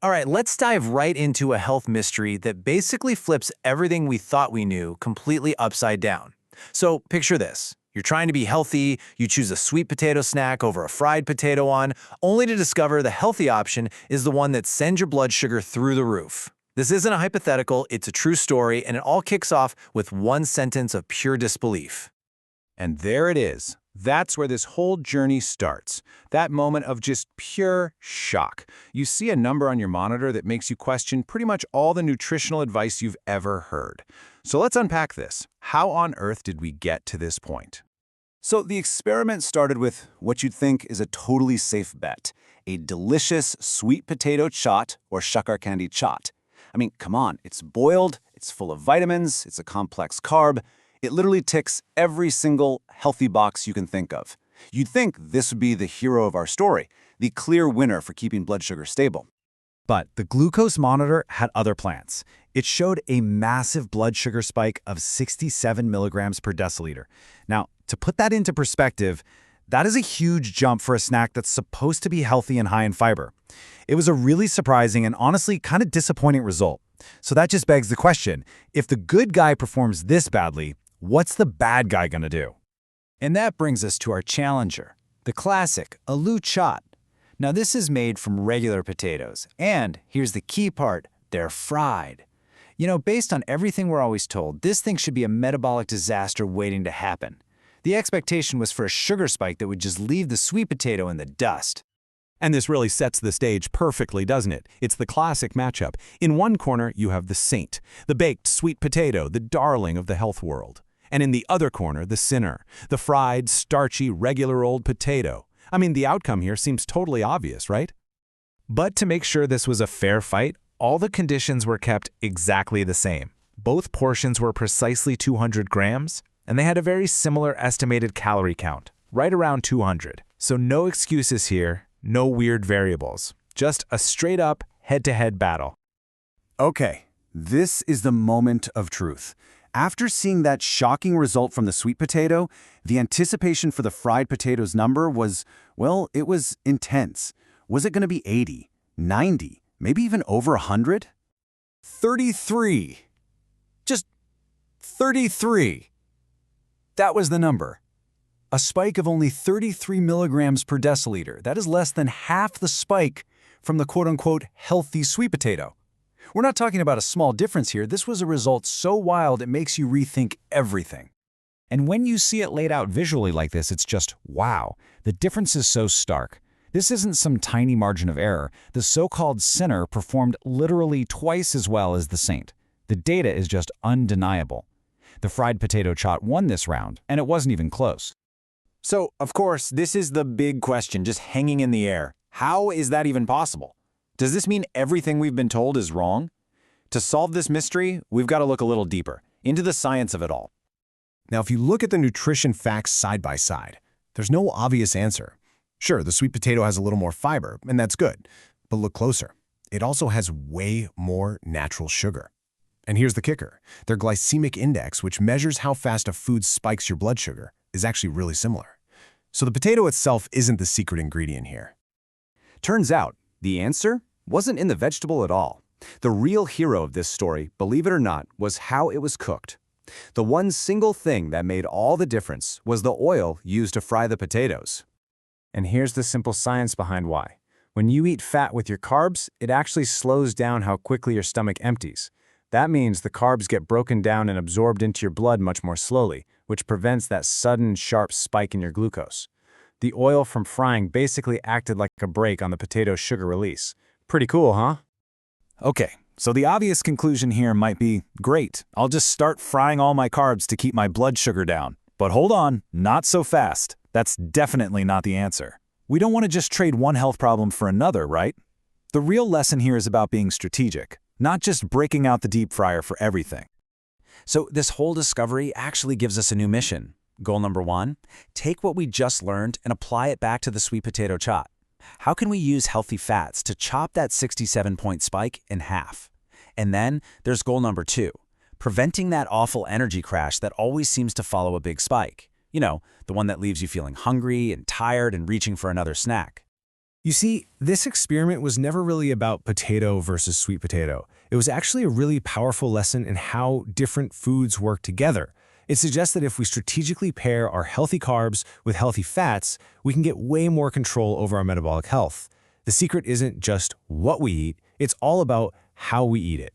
All right, let's dive right into a health mystery that basically flips everything we thought we knew completely upside down. So picture this. You're trying to be healthy, you choose a sweet potato snack over a fried potato one, only to discover the healthy option is the one that sends your blood sugar through the roof. This isn't a hypothetical, it's a true story, and it all kicks off with one sentence of pure disbelief. And there it is. That's where this whole journey starts. That moment of just pure shock. You see a number on your monitor that makes you question pretty much all the nutritional advice you've ever heard. So let's unpack this. How on earth did we get to this point? So the experiment started with what you'd think is a totally safe bet, a delicious sweet potato chaat or shakar candy chaat. I mean, come on, it's boiled, it's full of vitamins, it's a complex carb. It literally ticks every single healthy box you can think of. You'd think this would be the hero of our story, the clear winner for keeping blood sugar stable. But the glucose monitor had other plans. It showed a massive blood sugar spike of 67 milligrams per deciliter. Now, to put that into perspective, that is a huge jump for a snack that's supposed to be healthy and high in fiber. It was a really surprising and honestly kind of disappointing result. So that just begs the question, if the good guy performs this badly, what's the bad guy gonna do? And that brings us to our challenger, the classic Aloo Chaat. Now this is made from regular potatoes, and here's the key part, they're fried. You know, based on everything we're always told, this thing should be a metabolic disaster waiting to happen. The expectation was for a sugar spike that would just leave the sweet potato in the dust. And this really sets the stage perfectly, doesn't it? It's the classic matchup. In one corner, you have the saint, the baked sweet potato, the darling of the health world. And in the other corner, the sinner, the fried, starchy, regular old potato. I mean, the outcome here seems totally obvious, right? But to make sure this was a fair fight, all the conditions were kept exactly the same. Both portions were precisely 200 grams, and they had a very similar estimated calorie count, right around 200. So no excuses here, no weird variables, just a straight-up, head-to-head battle. Okay, this is the moment of truth. After seeing that shocking result from the sweet potato, the anticipation for the fried potato's number was, well, it was intense. Was it going to be 80, 90, maybe even over 100? 33. Just 33. That was the number. A spike of only 33 milligrams per deciliter. That is less than half the spike from the quote-unquote healthy sweet potato. We're not talking about a small difference here. This was a result so wild it makes you rethink everything. And when you see it laid out visually like this, it's just, wow, the difference is so stark. This isn't some tiny margin of error. The so-called sinner performed literally twice as well as the saint. The data is just undeniable. The fried potato chaat won this round, and it wasn't even close. So, of course, this is the big question just hanging in the air. How is that even possible? Does this mean everything we've been told is wrong? To solve this mystery, we've got to look a little deeper, into the science of it all. Now, if you look at the nutrition facts side by side, there's no obvious answer. Sure, the sweet potato has a little more fiber, and that's good. But look closer. It also has way more natural sugar. And here's the kicker. Their glycemic index, which measures how fast a food spikes your blood sugar, is actually really similar. So the potato itself isn't the secret ingredient here. Turns out, the answer wasn't in the vegetable at all. The real hero of this story, believe it or not, was how it was cooked. The one single thing that made all the difference was the oil used to fry the potatoes. And here's the simple science behind why. When you eat fat with your carbs, it actually slows down how quickly your stomach empties. That means the carbs get broken down and absorbed into your blood much more slowly, which prevents that sudden, sharp spike in your glucose. The oil from frying basically acted like a brake on the potato's sugar release. Pretty cool, huh? Okay, so the obvious conclusion here might be, great, I'll just start frying all my carbs to keep my blood sugar down. But hold on, not so fast. That's definitely not the answer. We don't want to just trade one health problem for another, right? The real lesson here is about being strategic, not just breaking out the deep fryer for everything. So this whole discovery actually gives us a new mission. Goal number 1, take what we just learned and apply it back to the sweet potato chaat. How can we use healthy fats to chop that 67-point spike in half? And then there's goal number 2, preventing that awful energy crash that always seems to follow a big spike. You know, the one that leaves you feeling hungry and tired and reaching for another snack. You see, this experiment was never really about potato versus sweet potato. It was actually a really powerful lesson in how different foods work together. It suggests that if we strategically pair our healthy carbs with healthy fats, we can get way more control over our metabolic health. The secret isn't just what we eat, it's all about how we eat it.